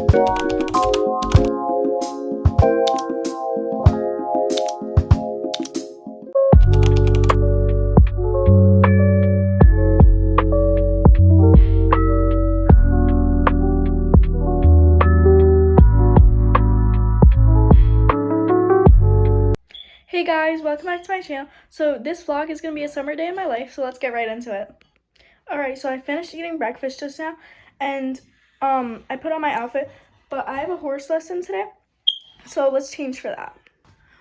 Hey guys, welcome back to my channel. So this vlog is going to be a summer day in my life, so let's get right into it. Alright, so I finished eating breakfast just now, and I put on my outfit, but I have a horse lesson today, so let's change for that.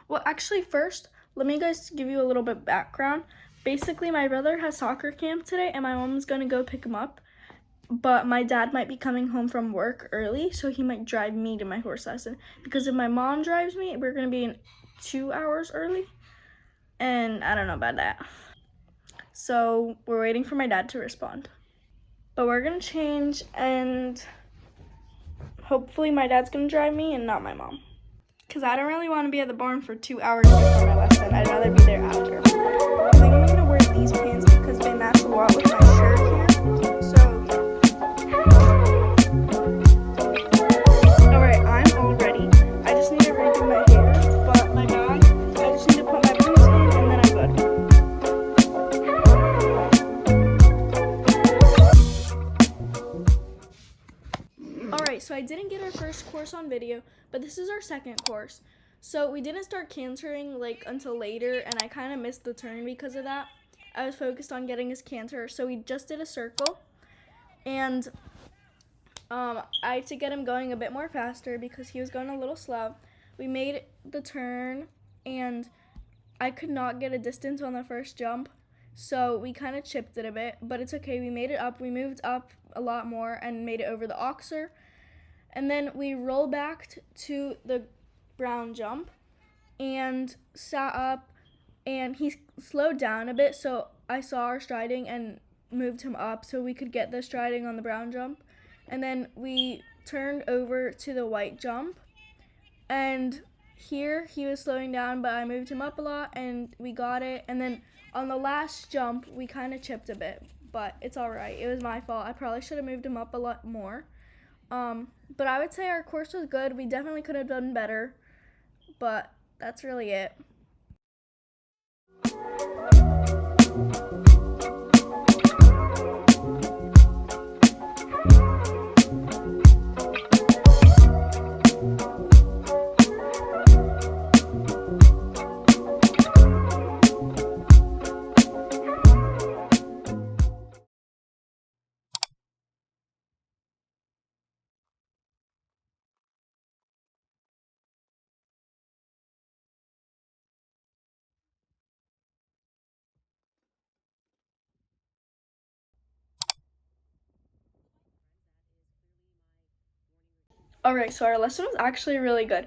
Well, actually first, let me guys give you a little bit of background. Basically, my brother has soccer camp today, and my mom's going to go pick him up, but my dad might be coming home from work early, so he might drive me to my horse lesson, because if my mom drives me, we're going to be in 2 hours early, and I don't know about that. So we're waiting for my dad to respond. But we're gonna change, and hopefully my dad's gonna drive me and not my mom. Because I don't really want to be at the barn for 2 hours before my lesson. I'd rather be there after. I think I'm gonna wear these pants because they match a lot with my shirt here. So alright, I'm all ready. I just need to redo my hair, but my bag, I just need to put my boots in and then I'm good. Alright, so I didn't get our first course on video, but this is our second course. So we didn't start cantering like until later, and I kind of missed the turn because of that. I was focused on getting his canter, so we just did a circle, and I had to get him going a bit more faster because he was going a little slow. We made the turn, and I could not get a distance on the first jump, so we kind of chipped it a bit, but it's okay. We made it up. We moved up a lot more and made it over the oxer, and then we rolled back to the brown jump and sat up, and he slowed down a bit, so I saw our striding and moved him up so we could get the striding on the brown jump. And then we turned over to the white jump, and here he was slowing down, but I moved him up a lot and we got it. And then on the last jump we kind of chipped a bit, but it's all right. It was my fault. I probably should have moved him up a lot more. But I would say our course was good. We definitely could have done better, but that's really it. Alright, so our lesson was actually really good.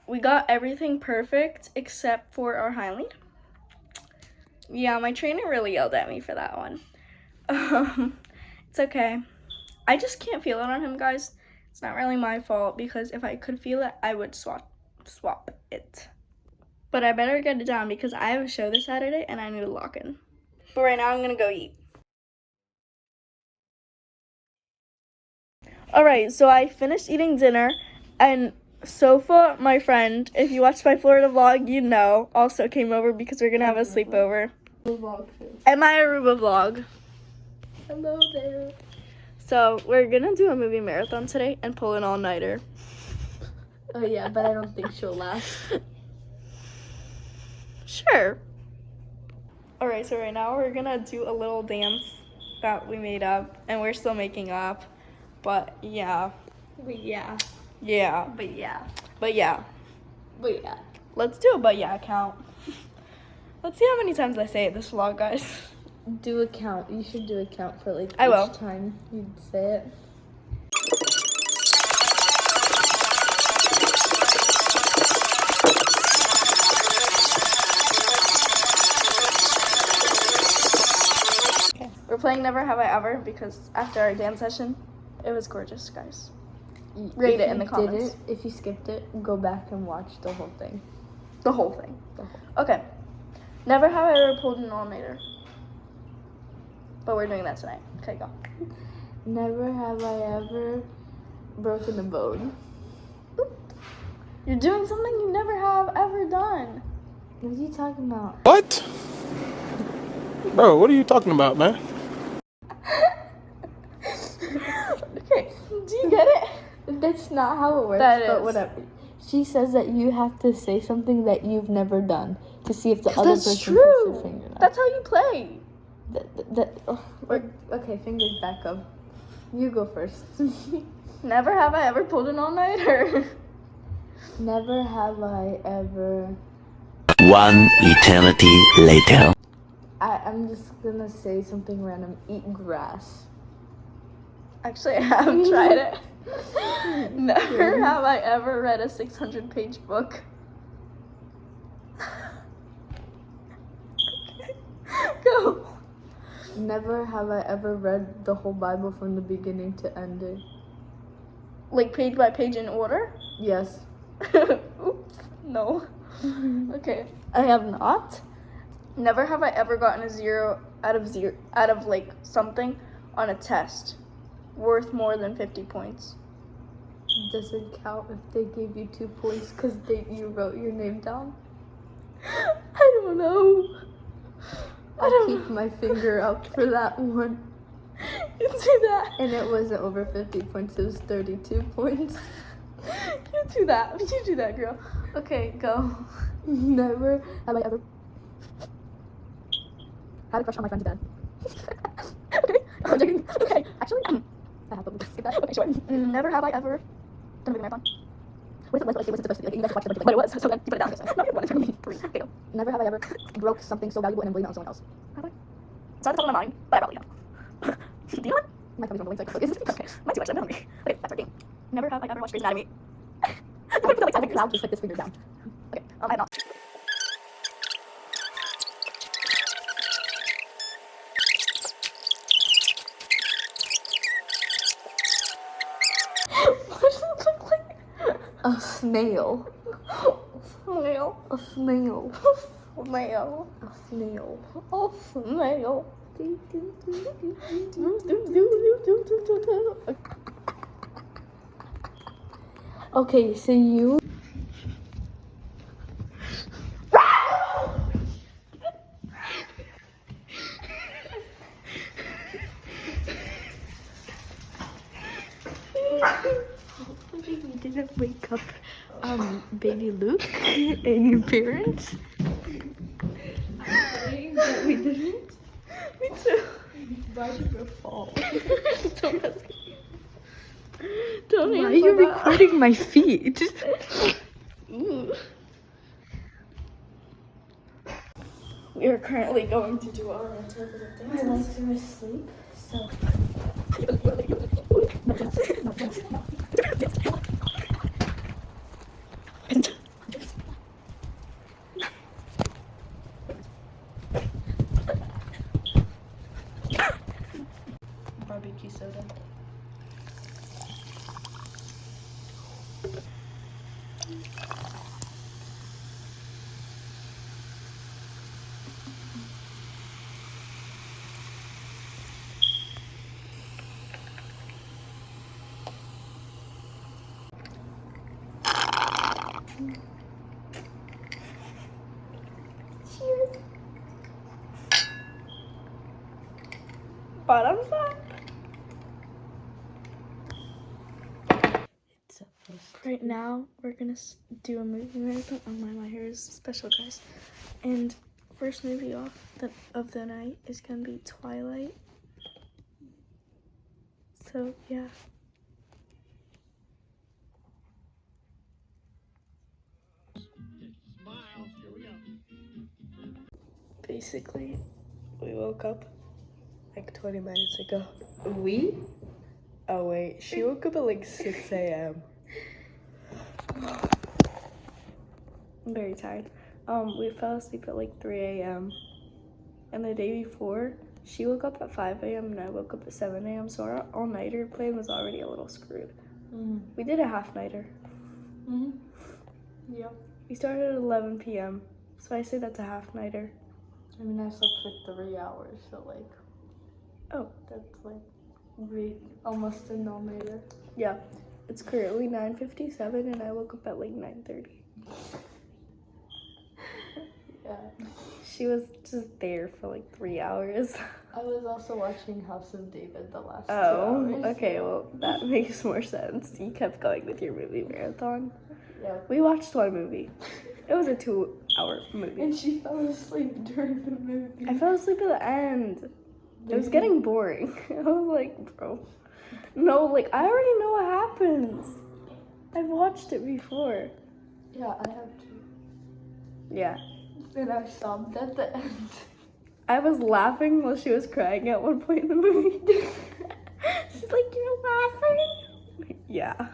We got everything perfect except for our hind lead. Yeah, my trainer really yelled at me for that one. It's okay. I just can't feel it on him, guys. It's not really my fault, because if I could feel it, I would swap it. But I better get it down because I have a show this Saturday and I need to lock in. But right now I'm gonna go eat. Alright, so I finished eating dinner, and Sofa, my friend, if you watched my Florida vlog, you know, also came over because we're gonna have a sleepover. And my Aruba vlog. Hello there. So we're gonna do a movie marathon today and pull an all-nighter. Oh yeah, but I don't think she'll last. Sure. Alright, so right now we're gonna do a little dance that we made up, and we're still making up. But yeah. But yeah. Yeah. But yeah. But yeah. But yeah. Let's do a but yeah count. Let's see how many times I say it this vlog, guys. Do a count. You should do a count for like I will. each time you say it. Okay. We're playing Never Have I Ever because after our dance session, it was gorgeous, guys. Rate it in the comments. If you skipped it, go back and watch the whole thing. The whole thing. Okay. Never have I ever pulled an all-nighter. But we're doing that tonight. Okay, go. Never have I ever broken a bone. You're doing something you never have ever done. What are you talking about? What? Bro, what are you talking about, man? Okay, do you get it? That's not how it works, That but is. whatever. She says that you have to say something that you've never done to see if the other That's person puts their true. finger down. That's how you play. Okay, fingers back up. You go first. Never have I ever pulled an all-nighter. Never have I ever... One eternity later. I'm just gonna say something random. Eat grass. Actually, I have tried it. Never have I ever read a 600-page book. Go. Never have I ever read the whole Bible from the beginning to ending. Like page by page in order? Yes. Oops. No. Okay. I have not. Never have I ever gotten a 0 out of like something on a test worth more than 50 points. Does it count if they gave you 2 points because you wrote your name down? I don't know. I'll keep my finger up for that one. You do that. And it wasn't over 50 points, it was 32 points. You do that. You do that, girl. Okay, go. Never have I ever had a crush on my friend's dad. Okay. I'm joking. Okay. Actually, I have to skip that. Okay, sure. Never have I ever done a big marathon. What is it supposed to be? Like, you guys watched the but it was, so then you put it down. No, 1, 2, 3. Okay, go. Never have I ever broke something so valuable and then blamed it on someone else. Have I? It's not the top of my mind, but I probably have. Do you know what? My tummy's rumbling, so I can't focus. Okay. Mine's too much. I'm hungry. Okay, that's our game. Never have I ever watched Grey's Anatomy. I think I'll just put this finger down. Okay, I have not. What does it look like? A snail. Snail. A snail. Snail. A snail. Oh, snail. Okay, so you... You didn't wake up baby Luke and your parents? But we didn't. Me too. Why did you fall? Don't ask me. Don't Why are answer you that. recording my feet? Ooh. We are currently going to do our interpretive My dances. legs are asleep, so... Barbecue soda. Cheers. Bottoms up. Right now, we're gonna do a movie marathon. Oh my hair is special, guys. And first movie of the night is gonna be Twilight. So yeah. Basically, we woke up like 20 minutes ago. We? Oh wait, she woke up at like 6 a.m. I'm very tired. We fell asleep at like 3 a.m. And the day before, she woke up at 5 a.m. and I woke up at 7 a.m. So our all-nighter plan was already a little screwed. We did a half-nighter. Yeah. We started at 11 p.m. So I say that's a half-nighter. I mean, I slept for 3 hours, so like... Oh. That's like... almost a no-nighter. Yeah. It's currently 9:57 and I woke up at like 9:30. Yeah. She was just there for like 3 hours. I was also watching House of David the last 2 Oh, hours. okay, well, that makes more sense. You kept going with your movie marathon. Yeah. We watched one movie. It was a 2-hour movie. And she fell asleep during the movie. I fell asleep at the end. It was getting boring. I was like, bro. No, like, I already know what happens. I've watched it before. Yeah, I have to. Yeah. And I sobbed at the end. I was laughing while she was crying at one point in the movie. She's like, you're laughing? Yeah.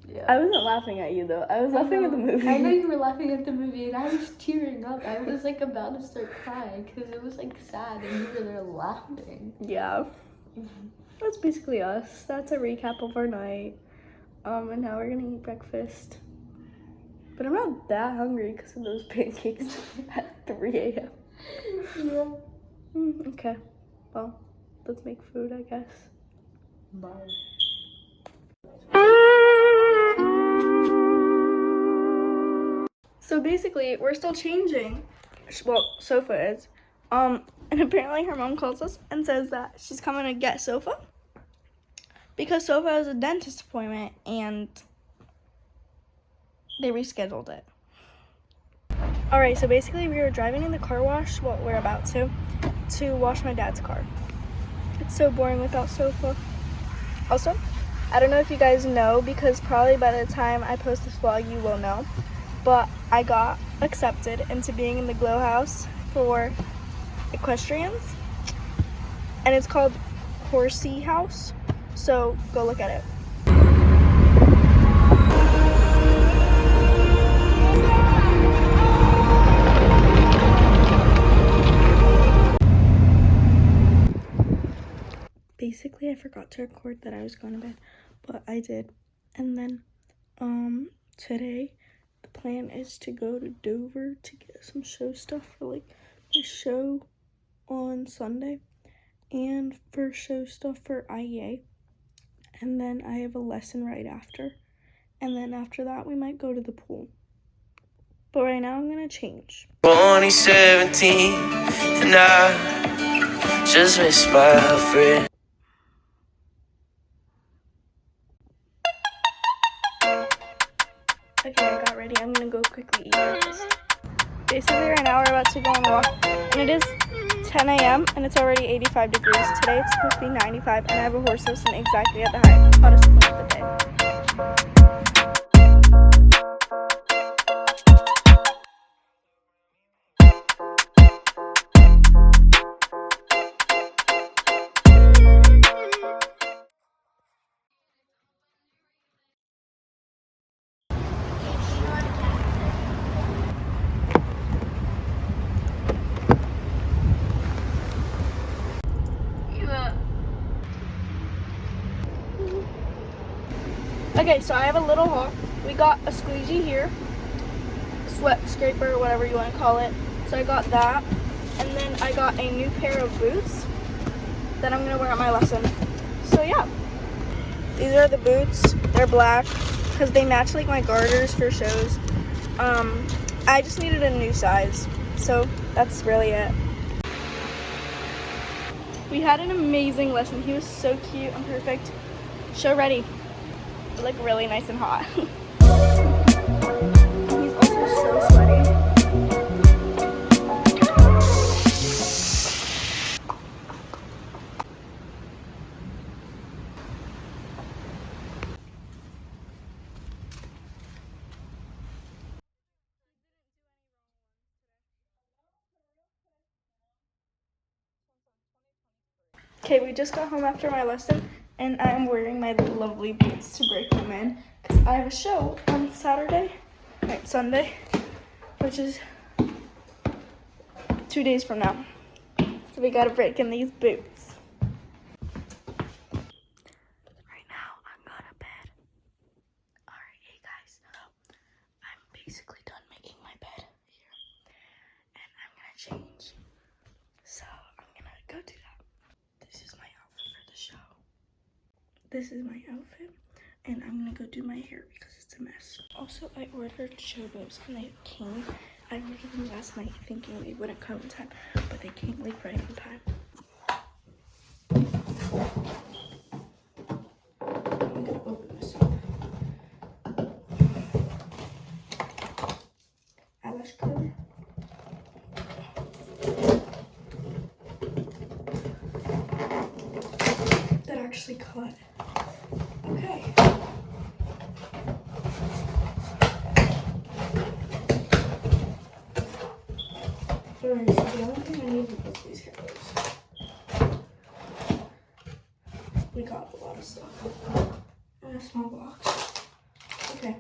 Yeah. I wasn't laughing at you, though. I was laughing at the movie. I know you were laughing at the movie, and I was tearing up. I was like about to start crying because it was like sad, and you were there laughing. Yeah. That's basically us. That's a recap of our night. And now we're gonna eat breakfast. But I'm not that hungry because of those pancakes at 3 a.m. Yeah. Okay. Well, let's make food, I guess. Bye. So basically, we're still changing. Well, Sofa is. And apparently her mom calls us and says that she's coming to get Sofa because Sofa has a dentist appointment and they rescheduled it. Alright, so basically we were driving in the car wash, well, we're about to wash my dad's car. It's so boring without Sofa. Also, I don't know if you guys know because probably by the time I post this vlog you will know, but I got accepted into being in the Glow House for Equestrians, and it's called Horsey House, so go look at it. Basically, I forgot to record that I was going to bed, but I did. And then today the plan is to go to Dover to get some show stuff for like my show on Sunday and for show stuff for IEA. And then I have a lesson right after. And then after that we might go to the pool. But right now I'm gonna change. Only 17 and I just miss my friend. Okay, I got ready. I'm gonna go quickly eat breakfast. Basically right now we're about to go on a walk. And it is 10 a.m. and it's already 85 degrees. Today it's supposed to be 95 and I have a horse listening exactly at the hottest point of the day. Okay, so I have a little haul. We got a squeegee here, sweat scraper, whatever you want to call it. So I got that, and then I got a new pair of boots that I'm gonna wear at my lesson. So yeah, these are the boots. They're black because they match like my garters for shows. I just needed a new size, so that's really it. We had an amazing lesson. He was so cute and perfect. Show ready. Like really nice and hot. He's also so sweaty. Okay, we just got home after my lesson and I'm wearing my lovely boots to break them in because I have a show on Sunday, which is 2 days from now. So we gotta break in these boots. Right now, I'm going to bed. Alright, hey guys, so I'm basically done making my bed here. And I'm gonna change. So I'm gonna go do that. This is my outfit for the show. This is my outfit. and I'm gonna go do my hair because it's a mess. Also, I ordered showboats and they came. I ordered them last night thinking they wouldn't come in time, but they came like right in time. I'm gonna open this up. Eyelash color. That actually cut. Okay. Alright, so the only thing I need is these heroes. We got a lot of stuff. And a small box. Okay.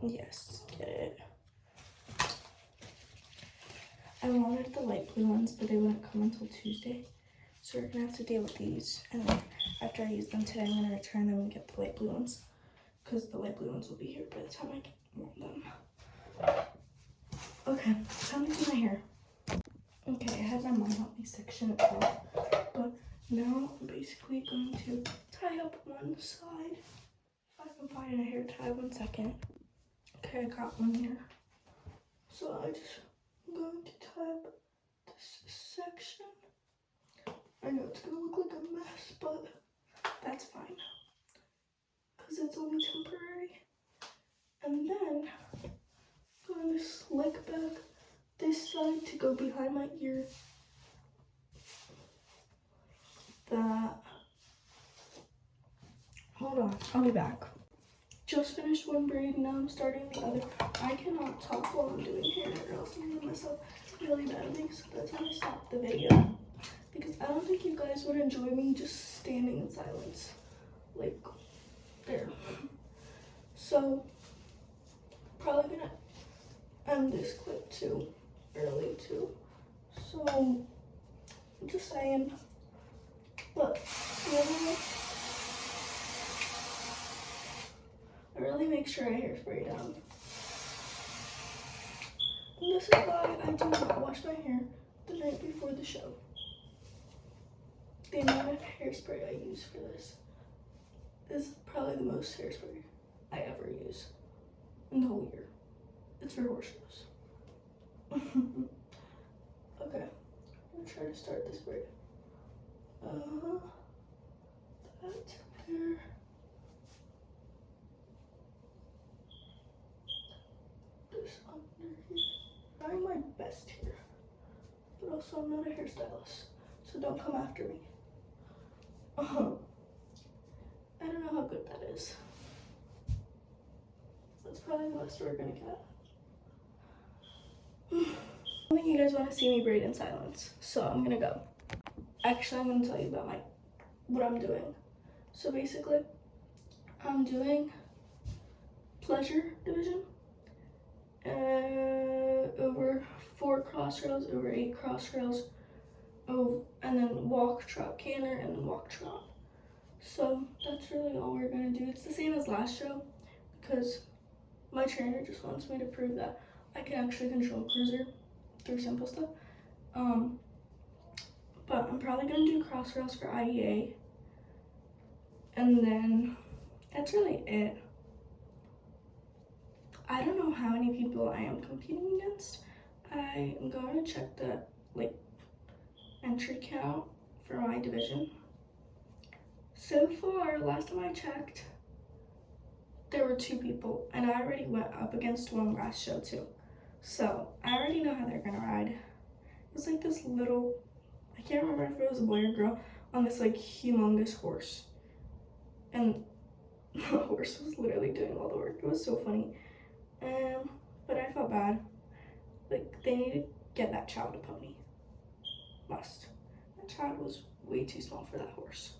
Yes, get it. I wanted the light blue ones, but they wouldn't come until Tuesday. So we're gonna have to deal with these. And then after I use them today, I'm gonna return them and get the light blue ones. Because the light blue ones will be here by the time I want them. Okay, time to do my hair. Okay, I had my mom help me section it off. But now I'm basically going to tie up one side. If I can find a hair tie, 1 second. Okay, I got one here. So I'm going to tie up this section. I know it's gonna look like a mess, but that's fine. Because it's only temporary. And then I'm going to slick back this side to go behind my ear. Hold on, I'll be back. Just finished one braid, now I'm starting the other. I cannot talk while I'm doing hair or else I'm gonna mess up really badly, so that's why I stopped the video. Because I don't think you guys would enjoy me just standing in silence. Like, there. So, probably gonna end this clip too early too. So, I'm just saying. But, I really make sure I hairspray down. And this is why I do not wash my hair the night before the show. The amount of hairspray I use for this is probably the most hairspray I ever use in the whole year. It's for horse shows. Okay, I'm gonna try to start this braid. That there. This under here. Trying my best here, but also I'm not a hairstylist, so don't come after me. I don't know how good that is. That's probably the best we're gonna get. I don't think you guys want to see me braid in silence, so I'm gonna go. Actually, I'm gonna tell you about what I'm doing. So basically, I'm doing pleasure division, over 4 cross rails, over 8 cross rails, and then walk, trot, canter, and then walk, trot. So that's really all we're gonna do. It's the same as last show because my trainer just wants me to prove that I can actually control cruiser through simple stuff. But I'm probably gonna do cross rails for IEA, and then that's really it. I don't know how many people I am competing against. I am going to check the entry count for my division. So far, last time I checked, there were 2 people, and I already went up against one last show too. So I already know how they're gonna ride. It's like this little, I can't remember if it was a boy or girl, on this like humongous horse. And the horse was literally doing all the work. It was so funny. But I felt bad. Like, they need to get that child a pony. Must. That child was way too small for that horse.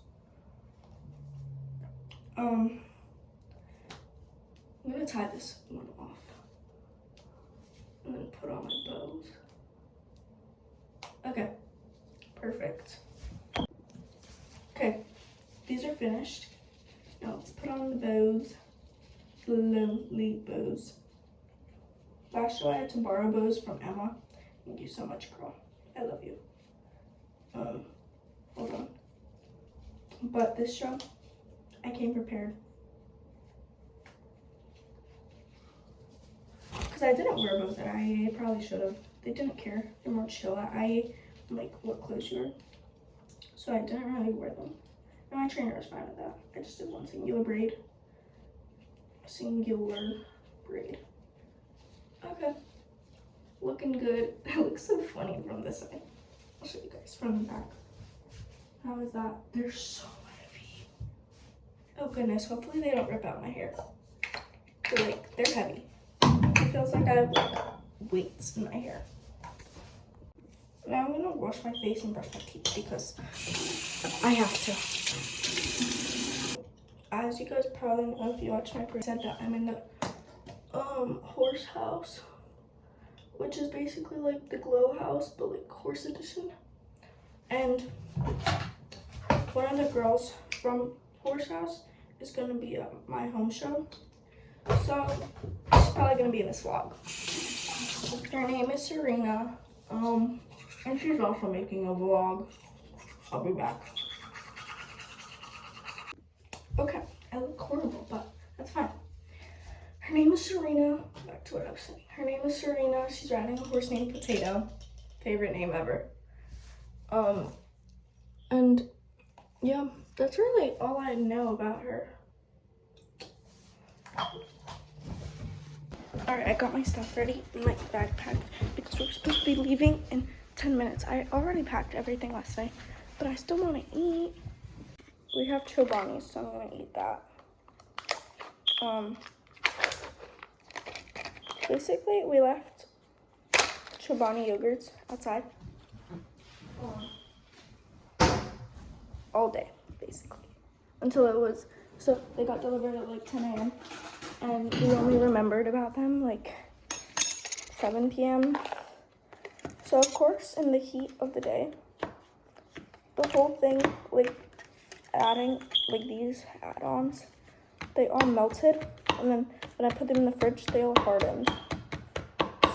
I'm gonna tie this one off and then put on my bows. Okay, perfect. Okay, these are finished. Now let's put on the bows, the lovely bows. Last show I had to borrow bows from Emma Thank you so much, girl. I love you. Hold on. But this jump, I came prepared. Because I didn't wear bows at IAA. Probably should have. They didn't care. They're more chill at IAA, like what clothes you wear. So I didn't really wear them. And my trainer was fine with that. I just did one singular braid. Singular braid. Okay. Looking good. It looks so funny from this side. I'll show you guys from the back. How is that? They're so heavy. Oh goodness, hopefully they don't rip out my hair. They're heavy. It feels like I have like weights in my hair. Now I'm gonna wash my face and brush my teeth because I have to. As you guys probably know if you watch my said that I'm in the horse house, which is basically like the glow house but like horse edition. And one of the girls from horse house is gonna be at my home show, so she's probably gonna be in this vlog. Her name is Serena, and she's also making a vlog. I'll be back. Okay, I look horrible, but that's fine. Her name is Serena. Back to what I was saying. Her name is Serena. She's riding a horse named Potato. Favorite name ever. And yeah, that's really all I know about her. Alright, I got my stuff ready in my backpack because we're supposed to be leaving in 10 minutes. I already packed everything last night, but I still want to eat. We have chobani, so I'm going to eat that. Basically, we left chobani yogurts outside all day, basically, until it was, so they got delivered at like 10 a.m. and we only remembered about them like 7 p.m. So of course, in the heat of the day, the whole thing, like adding like these add-ons, they all melted, and then when I put them in the fridge, they all hardened.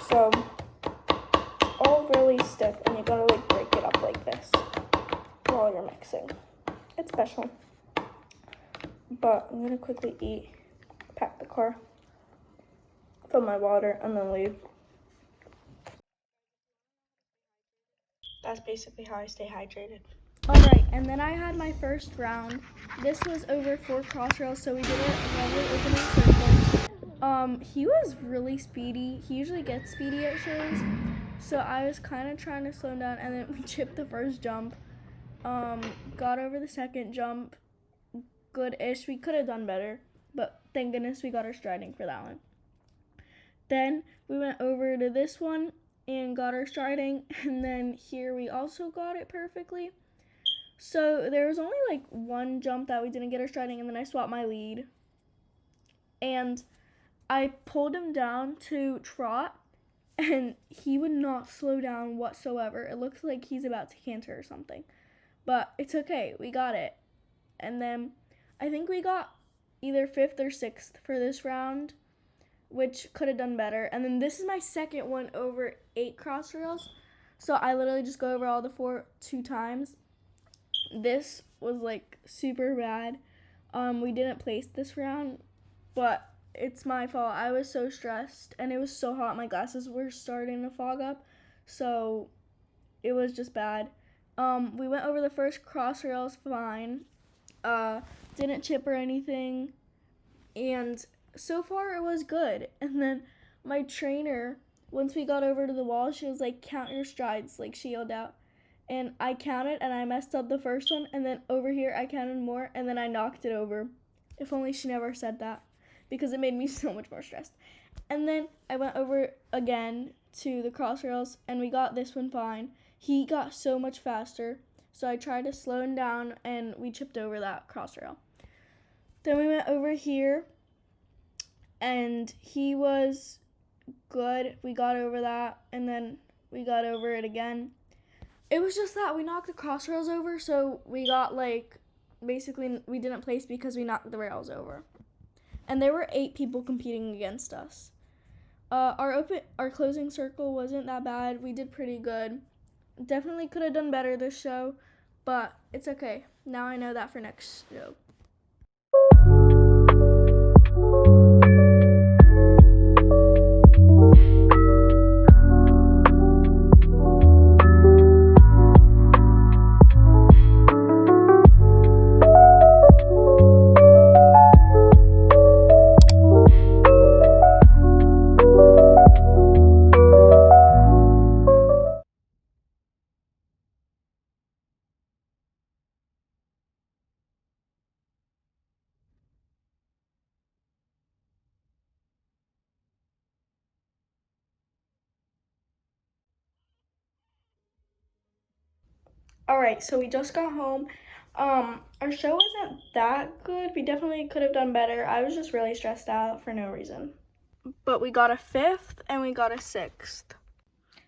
So it's all really stiff, and you gotta like break it up like this while you're mixing. It's special. But I'm gonna quickly eat, pack the car, fill my water, and then leave. That's basically how I stay hydrated. Alright, and then I had my first round. This was over 4 crossrails, so we did it regular opening circle. He was really speedy. He usually gets speedy at shows. So I was kind of trying to slow him down, and then we chipped the first jump. Got over the second jump. Good-ish. We could have done better, but thank goodness we got our striding for that one. Then we went over to this one and got our striding, and then here we also got it perfectly. So there was only like one jump that we didn't get our striding, and then I swapped my lead. And I pulled him down to trot, and he would not slow down whatsoever. It looks like he's about to canter or something. But it's okay, we got it. And then I think we got either 5th or 6th for this round, which could have done better. And then this is my second one over 8 crossrails. So I literally just go over all the 4 2 times. This was like super bad. We didn't place this round, but it's my fault. I was so stressed, and it was so hot. My glasses were starting to fog up, so it was just bad. We went over the first crossrails fine. Didn't chip or anything, and so far it was good. And then my trainer, once we got over to the wall, she was like, count your strides, like she yelled out. And I counted, and I messed up the first one, and then over here I counted more, and then I knocked it over. If only she never said that, because it made me so much more stressed. And then I went over again to the crossrails, and we got this one fine. He got so much faster, so I tried to slow him down, and we chipped over that crossrail. Then we went over here, and he was good. We got over that, and then we got over it again. It was just that we knocked the crossrails over, so we got like, basically we didn't place because we knocked the rails over. And there were 8 people competing against us. Our closing circle wasn't that bad. We did pretty good. Definitely could have done better this show, but it's okay. Now I know that for next show. Alright, so we just got home. Our show wasn't that good. We definitely could have done better. I was just really stressed out for no reason. But we got a 5th and we got a 6th.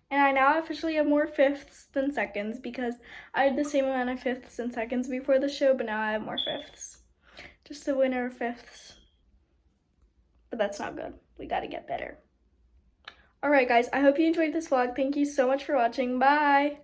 And I now officially have more 5ths than 2nds because I had the same amount of 5ths and 2nds before the show, but now I have more 5ths. Just the winner of 5ths. But that's not good. We gotta get better. Alright guys, I hope you enjoyed this vlog. Thank you so much for watching. Bye!